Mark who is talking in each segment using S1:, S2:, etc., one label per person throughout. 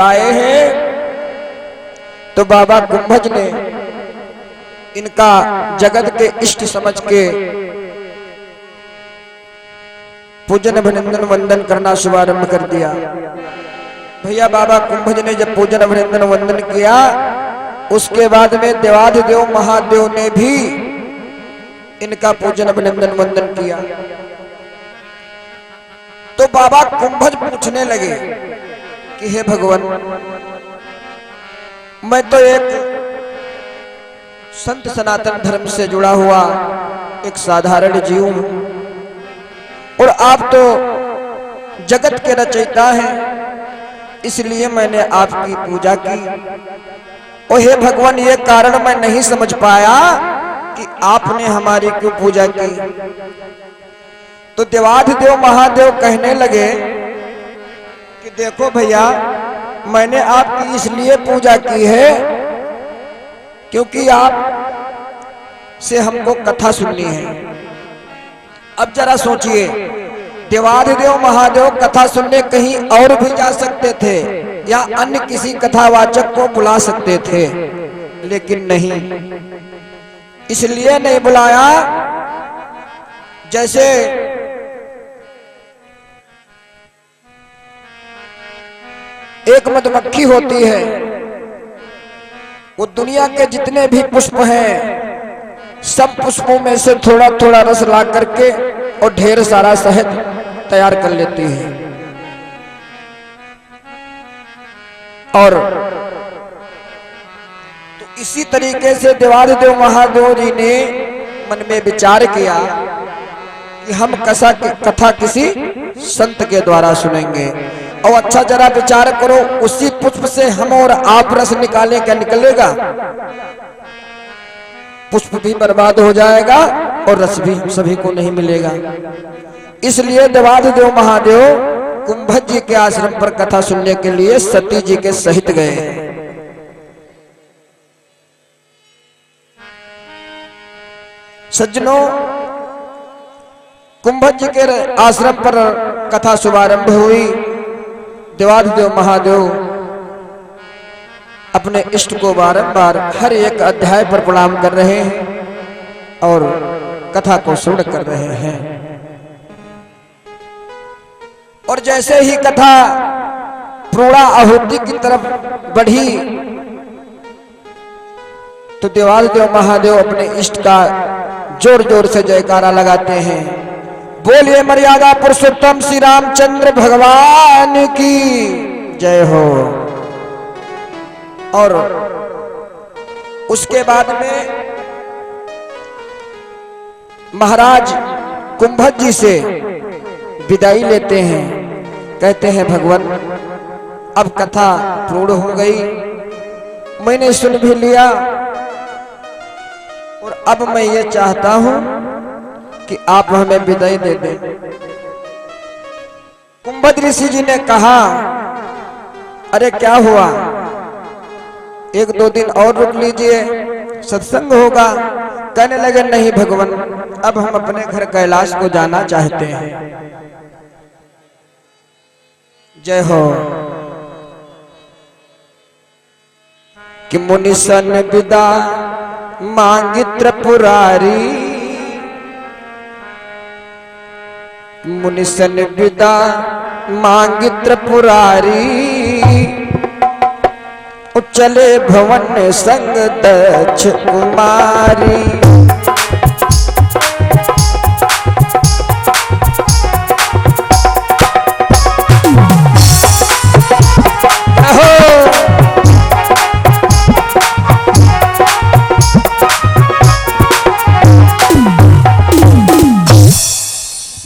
S1: आए हैं तो बाबा कुंभज ने इनका जगत के इष्ट समझ के पूजन अभिनंदन वंदन करना शुभारंभ कर दिया। भैया बाबा कुंभज ने जब पूजन अभिनंदन वंदन किया उसके बाद में देवाधिदेव महादेव ने भी इनका पूजन अभिनंदन वंदन किया। तो बाबा कुंभज पूछने लगे कि हे भगवान, मैं तो एक संत सनातन धर्म से जुड़ा हुआ एक साधारण जीव हूं और आप तो जगत के रचयिता हैं, इसलिए मैंने आपकी पूजा की। और हे भगवान, ये कारण मैं नहीं समझ पाया कि आपने हमारी क्यों पूजा की। तो देवाधिदेव महादेव कहने लगे कि देखो भैया, मैंने आपकी इसलिए पूजा की है क्योंकि आप से हमको कथा सुननी है। अब जरा सोचिए, देवाधिदेव महादेव कथा सुनने कहीं और भी जा सकते थे या अन्य किसी कथावाचक को बुला सकते थे, लेकिन नहीं, इसलिए नहीं बुलाया। जैसे एक मधुमक्खी होती है, वो दुनिया के जितने भी पुष्प हैं सब पुष्पों में से थोड़ा थोड़ा रस ला करके और ढेर सारा शहद तैयार कर लेती है। और तो इसी तरीके से देवाधिदेव महादेव जी ने मन में विचार किया कि हम कथा किसी संत के द्वारा सुनेंगे। और अच्छा जरा विचार करो, उसी पुष्प से हम और आप रस निकाले, क्या निकलेगा? पुष्प भी बर्बाद हो जाएगा और रस भी सभी को नहीं मिलेगा। इसलिए देवाधिदेव महादेव कुंभज जी के आश्रम पर कथा सुनने के लिए सती जी के सहित गए। सज्जनों, कुंभज जी के आश्रम पर कथा शुभारंभ हुई। देवाधिदेव महादेव अपने इष्ट को बारंबार हर एक अध्याय पर प्रणाम कर रहे हैं और कथा को श्रवण कर रहे हैं। और जैसे ही कथा पूर्णा आहुति की तरफ बढ़ी तो देवाधिदेव महादेव अपने इष्ट का जोर जोर से जयकारा लगाते हैं। बोलिए मर्यादा पुरुषोत्तम श्री रामचंद्र भगवान की जय हो। और उसके बाद में महाराज कुंभज जी से विदाई लेते हैं। कहते हैं भगवान, अब कथा पूर्ण हो गई, मैंने सुन भी लिया और अब मैं ये चाहता हूं कि आप हमें विदाई दे दें। कुंभज ऋषि जी ने कहा, अरे क्या हुआ, एक दो दिन और रुक लीजिए, सत्संग होगा। कहने लगे, नहीं भगवान, अब हम अपने घर कैलाश को जाना चाहते हैं। जय हो। कि मुनिसन विदा मांगी त्रिपुरारी, मुनिसन विदा मांगी त्रिपुरारी, चले भवन संग दक्ष कुमारी।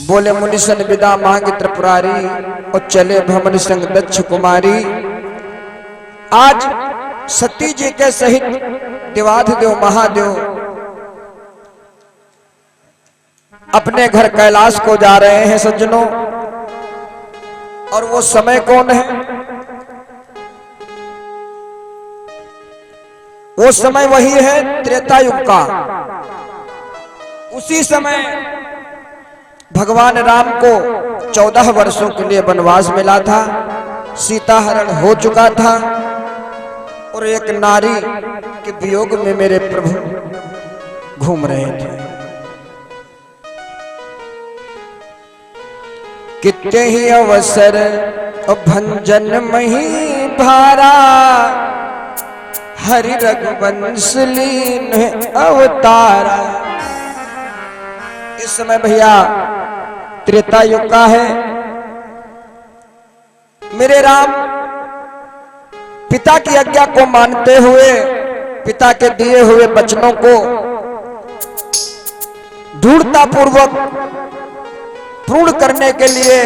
S1: बोले मुनिसन विदा मांग त्रिपुरारी और चले भवन संग दक्ष कुमारी। आज सती जी के सहित देवाधिदेव महादेव अपने घर कैलाश को जा रहे हैं सज्जनों। और वो समय कौन है? वो समय वही है त्रेता युग का। उसी समय भगवान राम को 14 वर्षों के लिए वनवास मिला था सीता हरण हो चुका था और एक नारी के वियोग में मेरे प्रभु घूम रहे थे। कितने ही अवसर भंजन मही भारा, हरि रघुवंश लीन अवतारा। इस समय भैया त्रेता युग का है। मेरे राम पिता की आज्ञा को मानते हुए, पिता के दिए हुए वचनों को दृढ़ता पूर्वक पूर्ण करने के लिए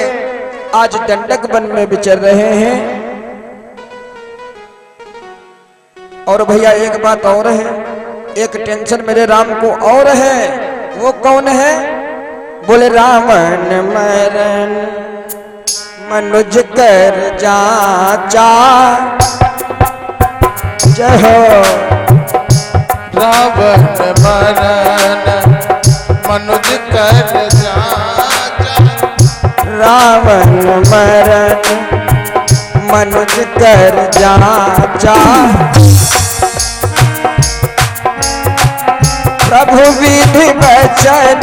S1: आज दंडक वन में विचर रहे हैं। और भैया एक बात और है, एक टेंशन मेरे राम को और है। वो कौन है? बोले रावण मरण मनुज कर जाचा। जय हो।
S2: रावण मरण मनुज कर जाचा।
S1: रावण मरण मनुज कर जाचा। प्रभु विधि वचन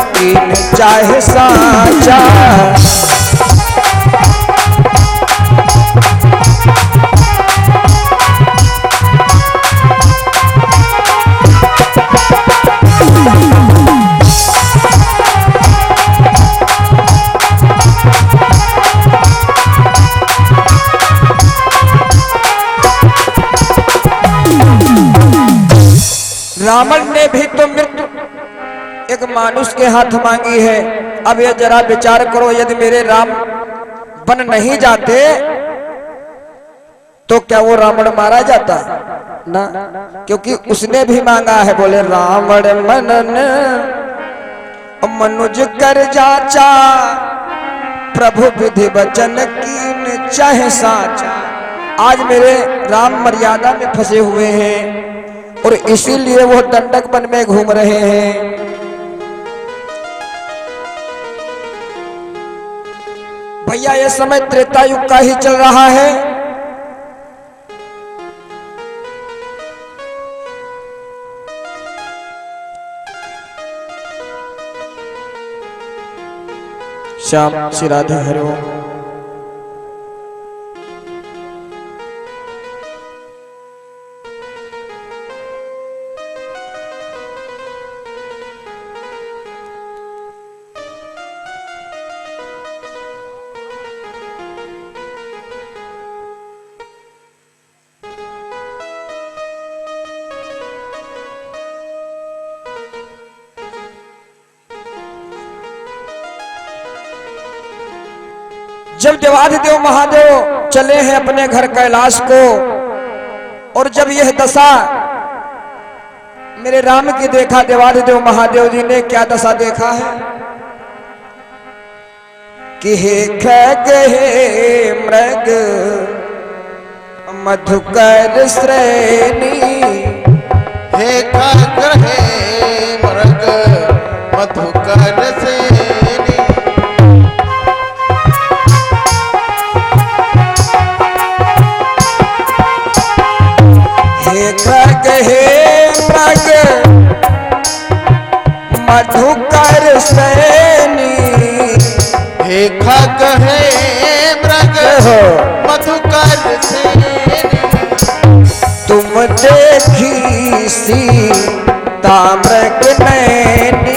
S1: कीन चाहे साचा। रावण ने भी तो मृत्यु एक मानुष के हाथ मांगी है। अब ये जरा विचार करो, यदि मेरे राम बन नहीं जाते तो क्या वो रावण मारा जाता ना? क्योंकि उसने भी मांगा है। बोले रावण मनन मनुज कर जाचा। प्रभु विधि वचन कीन चाहे साचा। आज मेरे राम मर्यादा में फंसे हुए हैं और इसीलिए वो दंडक वन में घूम रहे हैं। भैया ये समय त्रेता युग का ही चल रहा है। श्याम श्री राधे हरि ओम। जब देवाधिदेव महादेव चले हैं अपने घर कैलाश को, और जब यह दशा मेरे राम की देखा, देवाधिदेव महादेव जी ने क्या दशा देखा है कि हे खग हे मृग मधुकर श्रेणी।
S2: हे खग हे मृग मधुकर श्रेणी।
S1: हे खग हे मृग मधुकर श्रेणी।
S2: हे खग हे मृग मधुकर श्रेणी।
S1: तुम देखी सीता मृग नैनी।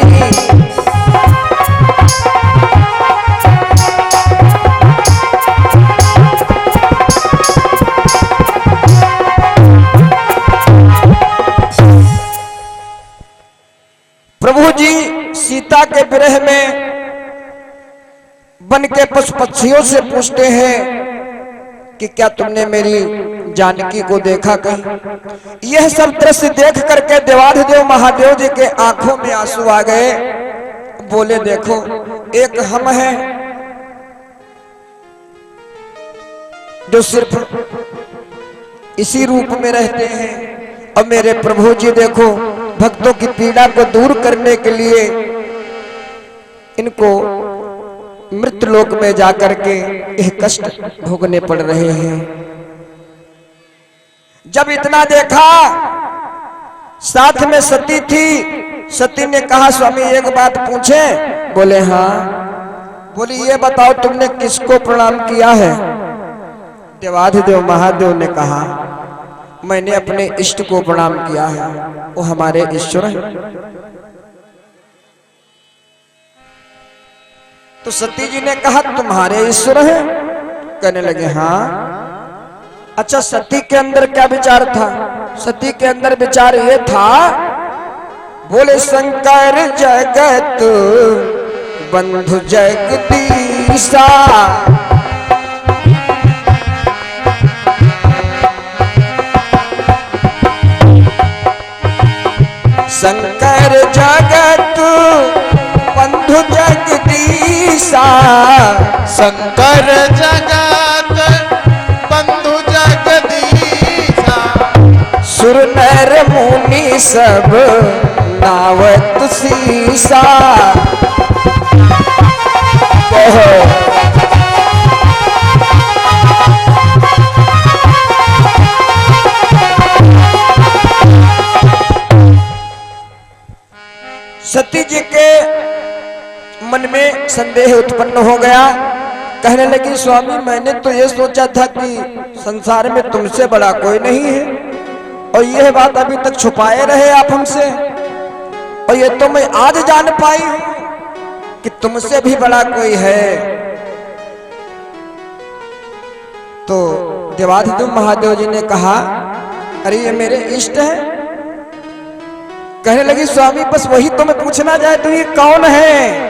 S1: प्रभु जी सीता के विरह में बन के पशु पक्षियों से पूछते हैं कि क्या तुमने मेरी जानकी को देखा कहीं? यह सब दृश्य देख करके देवाधिदेव महादेव जी के आंखों में आंसू आ गए। बोले देखो, एक हम हैं जो सिर्फ इसी रूप में रहते हैं, और मेरे प्रभु जी देखो भक्तों की पीड़ा को दूर करने के लिए इनको मृत लोक में जाकर के यह कष्ट भोगने पड़ रहे हैं। जब इतना देखा, साथ में सती थी, सती ने कहा स्वामी एक बात पूछे? बोले हाँ। बोली ये बताओ तुमने किसको प्रणाम किया है? देवाधिदेव महादेव ने कहा मैंने अपने इष्ट को प्रणाम किया है, वो हमारे ईश्वर हैं। तो सती जी ने कहा तुम्हारे ईश्वर हैं? कहने लगे हाँ। अच्छा सती के अंदर क्या विचार था? सती के अंदर विचार ये था, बोले शंकर जगत बंधु जगदीशा, शंकर जगत बंधु जगदीशा,
S2: शंकर जगत बंधु जगदीशा,
S1: सुर नर मुनि सब नावत सीसा। सती जी के मन में संदेह उत्पन्न हो गया। कहने लगी स्वामी मैंने तो ये सोचा था कि संसार में तुमसे बड़ा कोई नहीं है, और यह बात अभी तक छुपाए रहे आप हमसे, और ये तो मैं आज जान पाई हूं कि तुमसे भी बड़ा कोई है। तो देवाधिदेव महादेव जी ने कहा अरे ये मेरे इष्ट है। कहने लगी स्वामी बस वही तो मैं पूछना जाए तो ये कौन है?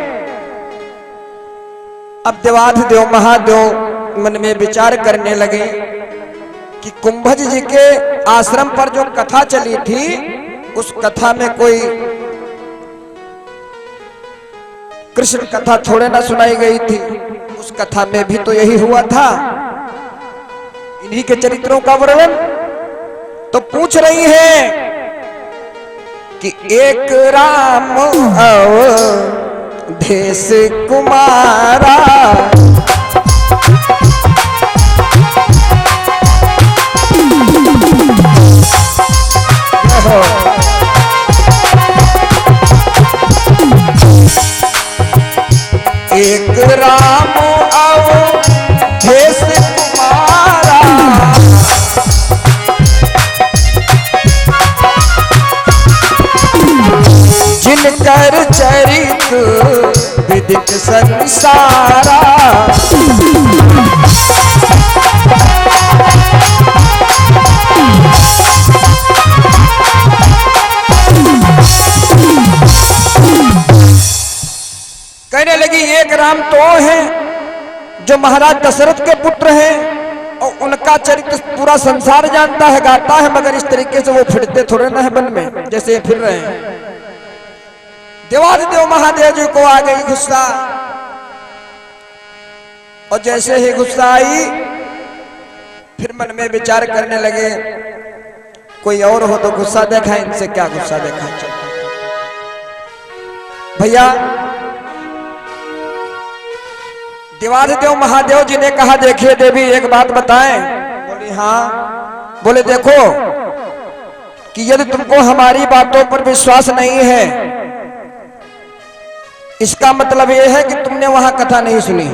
S1: अब देवाधिदेव महादेव मन में विचार करने लगे कि कुंभज जी के आश्रम पर जो कथा चली थी उस कथा में कोई कृष्ण कथा थोड़े ना सुनाई गई थी, उस कथा में भी तो यही हुआ था, इन्हीं के चरित्रों का वर्णन। तो पूछ रही है कि एक राम अवधेश कुमारा, एक राम अवधेश कुमारा, जिनकर चरित विदित संसारा। कहने लगी एक राम तो है जो महाराज दशरथ के पुत्र हैं, और उनका चरित्र पूरा संसार जानता है, गाता है, मगर इस तरीके से वो फिरते थोड़े ना है वन में जैसे फिर रहे हैं। देवाधिदेव महादेव जी को आ गई गुस्सा, और जैसे ही गुस्सा आई फिर मन में विचार करने लगे कोई और हो तो गुस्सा देखा, इनसे क्या गुस्सा देखा। भैया देवाधिदेव महादेव जी ने कहा देखिए देवी एक बात बताएं। बोली हाँ। बोले देखो कि यदि तुमको हमारी बातों पर विश्वास नहीं है, इसका मतलब यह है कि तुमने वहां कथा नहीं सुनी।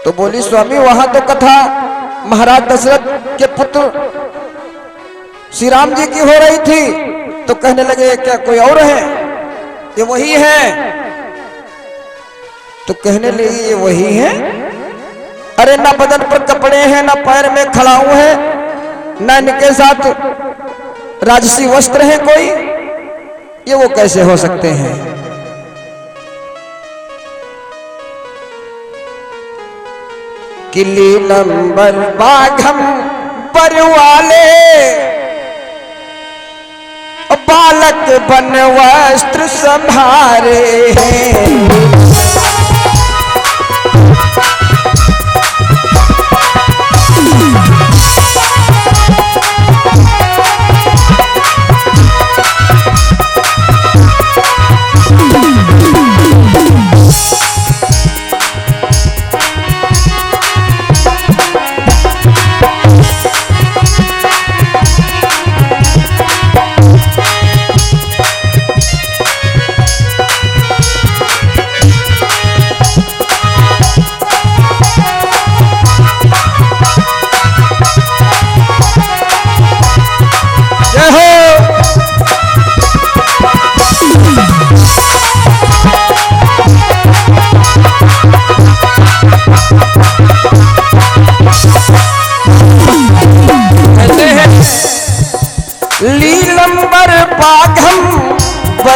S1: तो बोली स्वामी वहां तो कथा महाराज दशरथ के पुत्र श्री राम जी की हो रही थी। तो कहने लगे क्या कोई और है? ये वही है। तो कहने लगी ये वही है? अरे ना बदन पर कपड़े हैं, ना पैर में खड़ाऊ है, ना इनके साथ राजसी वस्त्र हैं कोई, ये वो कैसे हो सकते हैं? किली नंबर बाघम पर वाले बालक बन वस्त्र संभारे हैं।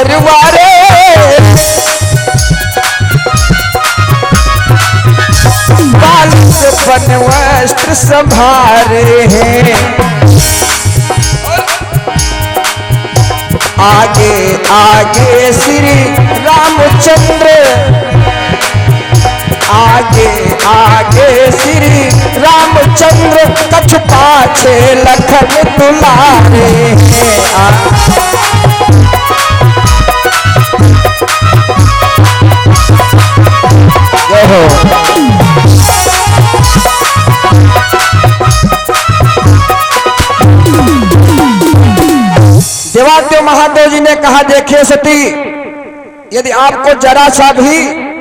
S1: परवारे, बाल से बन वस्त्र संभारे हैं। आगे आगे श्री रामचंद्र, आगे आगे श्री रामचंद्र, कछ पाछे लखन दुलारे हैं। देवादेव महादेव जी ने कहा, देखिए सती, यदि आपको जरा सा भी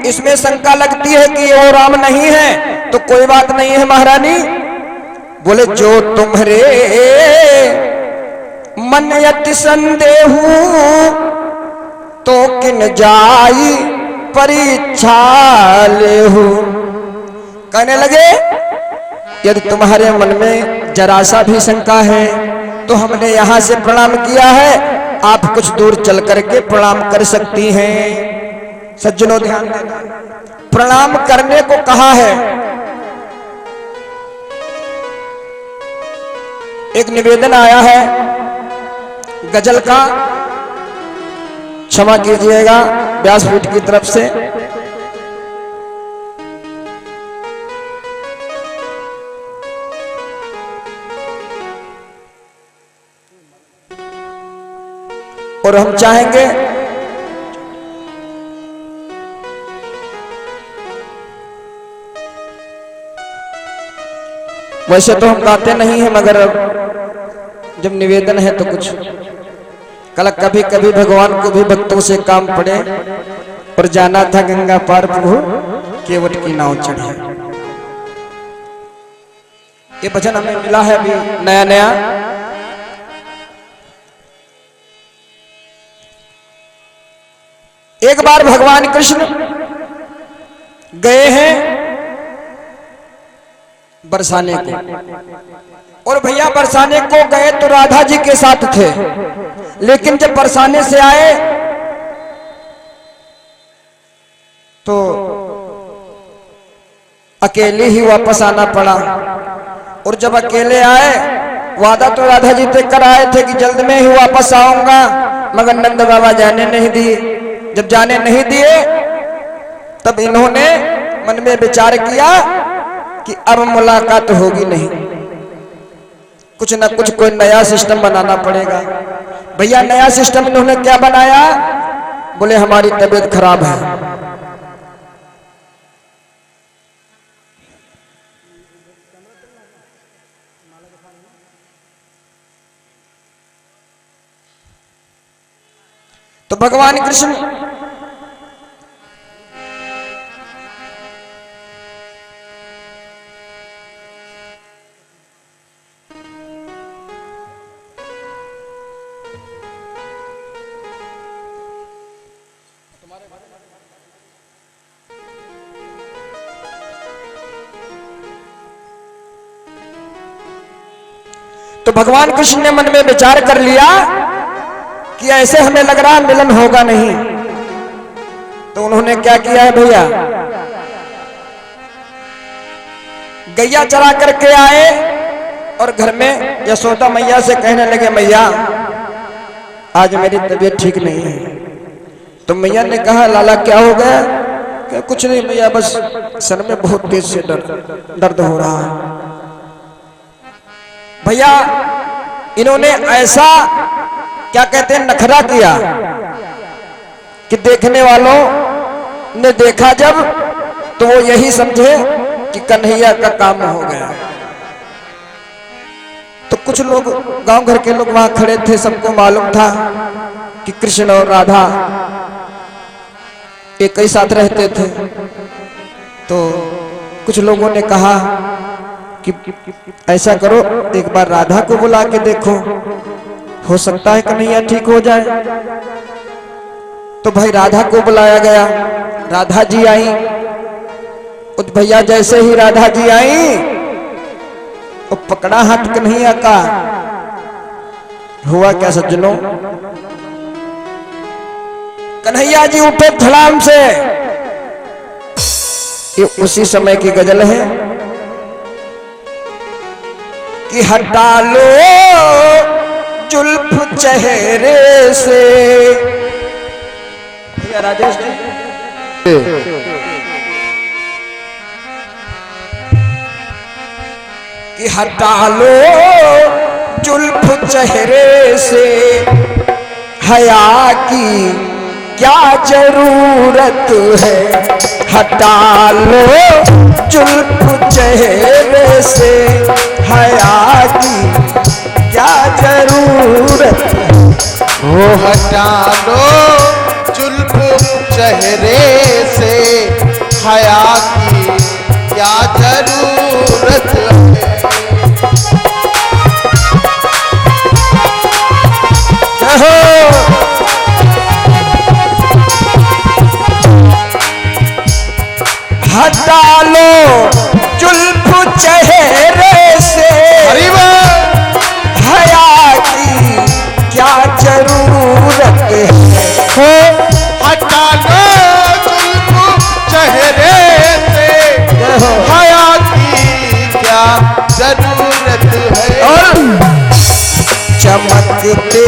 S1: इसमें शंका लगती है कि वो राम नहीं है तो कोई बात नहीं है महारानी। बोले जो तुम्हारे मन यति संदेहू, तो किन जाई परीक्षा लेहू। कहने लगे, यदि तुम्हारे मन में जरा सा भी शंका है तो हमने यहां से प्रणाम किया है, आप कुछ दूर चल करके प्रणाम कर सकती हैं। सज्जनों ध्यान देना, प्रणाम करने को कहा है। एक निवेदन आया है गजल का, क्षमा कीजिएगा व्यासपीठ की तरफ से। और हम चाहेंगे वैसे तो हम गाते नहीं हैं, मगर जब निवेदन है तो कुछ कल कभी कभी भगवान को भी भक्तों से काम पड़े। और जाना था गंगा पार प्रभु केवट की नाव चढ़े। ये भजन हमें मिला है अभी नया नया। एक बार भगवान कृष्ण गए हैं बरसाने को, और भैया बरसाने को गए तो राधा जी के साथ थे, लेकिन जब बरसाने से आए तो अकेले ही वापस आना पड़ा। और जब अकेले आए, वादा तो राधा जी तक कर आए थे कि जल्द में ही वापस आऊंगा, मगर नंद बाबा जाने नहीं दिए। जब जाने नहीं दिए तब इन्होंने मन में विचार किया कि अब मुलाकात होगी नहीं, कुछ ना कुछ कोई नया सिस्टम बनाना पड़ेगा। भैया नया सिस्टम इन्होंने क्या बनाया? बोले हमारी तबीयत खराब है, तो भगवान कृष्ण तो भगवान कृष्ण ने मन में विचार कर लिया कि ऐसे हमें लग रहा मिलन होगा नहीं। तो उन्होंने क्या किया है भैया, गैया चरा करके आए और घर में यशोदा मैया से कहने लगे, मैया आज मेरी तबीयत ठीक नहीं है। तो मैया ने कहा, लाला क्या हो गया? क्या कुछ नहीं मैया, बस सर में बहुत तेज से दर्द हो रहा है। भैया इन्होंने ऐसा क्या कहते हैं नखरा किया कि देखने वालों ने देखा जब, तो वो यही समझे कि कन्हैया का काम हो गया। तो कुछ लोग गांव घर के लोग वहां खड़े थे, सबको मालूम था कि कृष्ण और राधा एक ही साथ रहते थे। तो कुछ लोगों ने कहा कि ऐसा करो, एक बार राधा को बुला के देखो, हो सकता है कन्हैया ठीक हो जाए। तो भाई राधा को बुलाया गया, राधा जी आई। उस भैया जैसे ही राधा जी आई, वो पकड़ा हाथ कन्हैया का। हुआ क्या सज्जनों, कन्हैया जी उठे धड़ाम से। ये उसी समय की गजल है कि हटा लो जुल्फ चेहरे से। भैया राजेश जी कि हटा लो जुल्फ चेहरे से, हया की क्या जरूरत है। हटा लो जुल्फ चेहरे से, हया की क्या जरूरत है।
S2: वो हटा लो जुल्फ चेहरे से, हया की क्या जरूरत है।
S1: हटा लो जुल्फ चेहरे से, हया की क्या जरूरत है।
S2: हटा लो जुल्फ चेहरे से, हया की क्या जरूरत है।
S1: और चमकते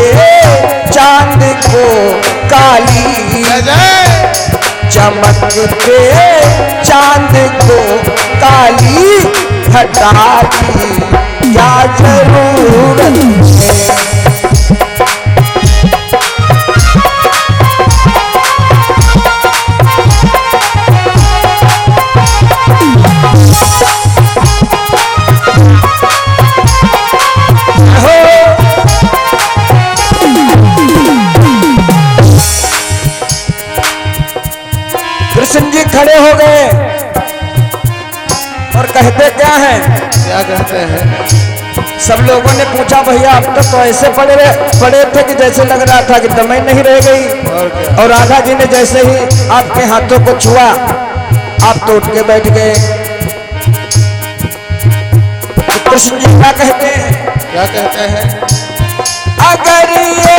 S1: चांद को काली, चमकते चांद को काली, हटा की क्या जरूरत है। कृष्ण जी खड़े हो गए और कहते क्या हैं?
S2: क्या कहते हैं?
S1: सब लोगों ने पूछा भैया अब तक तो ऐसे पड़े थे कि जैसे लग रहा था कि दम ही नहीं रह गई। और राधा जी ने जैसे ही आपके हाथों को छुआ आप तो उठ के बैठ गए। तो कृष्ण जी क्या कहते हैं?
S2: क्या कहते हैं?
S1: अगर ये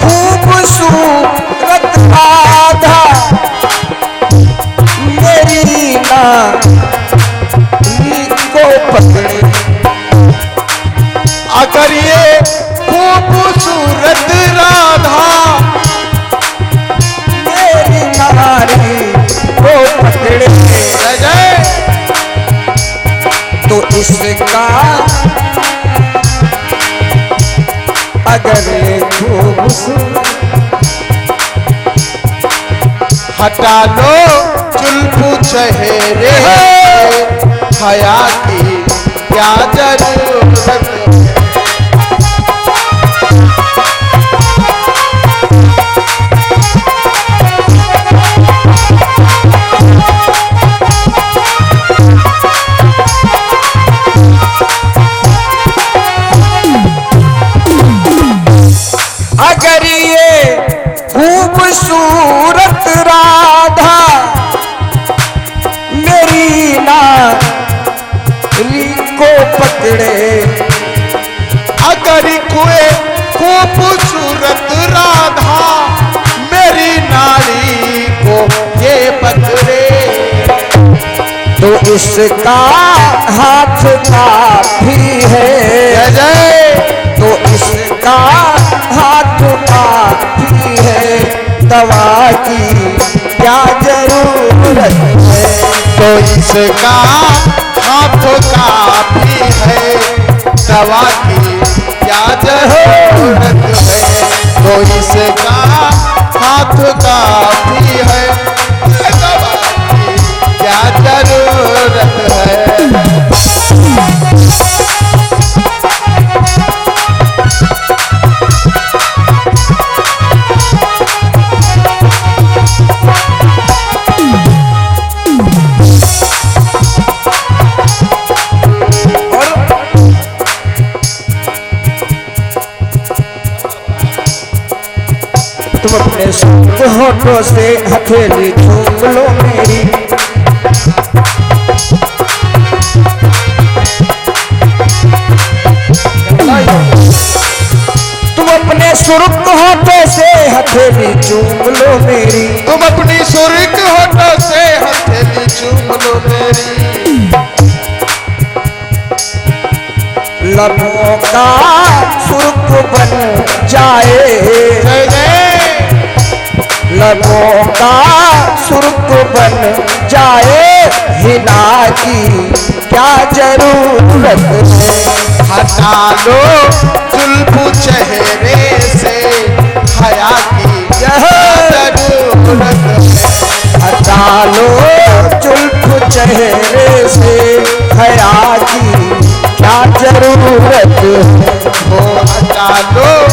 S1: खूबसूरत राधा मेरी नारी को पकड़े,
S2: अगर ये खूबसूरत राधा
S1: मेरी नारी को पकड़े, तो इसका अगर ये खूबसूरत।
S2: हटा लो जुल्फ चेहरे, हया की क्या जरूरत है।
S1: अगर ये खूबसूरत राधा मेरी नारी को पकड़े,
S2: अगर कोई खूबसूरत राधा मेरी नारी को ये पकड़े,
S1: तो इसका हाथ काफी है। तो इसका हाथ काफी है, दवा की क्या जरूरत है।
S2: तो इसका हाथ काफी है, दवा की क्या जरूरत है। तो इसका हाथ काफी है, दवा की क्या जरूरत है।
S1: तुम अपने होठों से हथेली चूम लो मेरी, तुम अपने सुर्ख होठों से हथेली चूम लो मेरी,
S2: तुम अपनी सुर्ख होठों से हथेली चूम लो मेरी।
S1: लबों का सुर्ख बन जाए,
S2: जय जय।
S1: लबों का सुर्ख बन जाए, हिना की क्या जरूरत है।
S2: हटा लो जुल्फ चेहरे से, हया की क्या जरूरत है।
S1: हटा लो जुल्फ चेहरे से, हया की क्या जरूरत है।
S2: वो हटा लो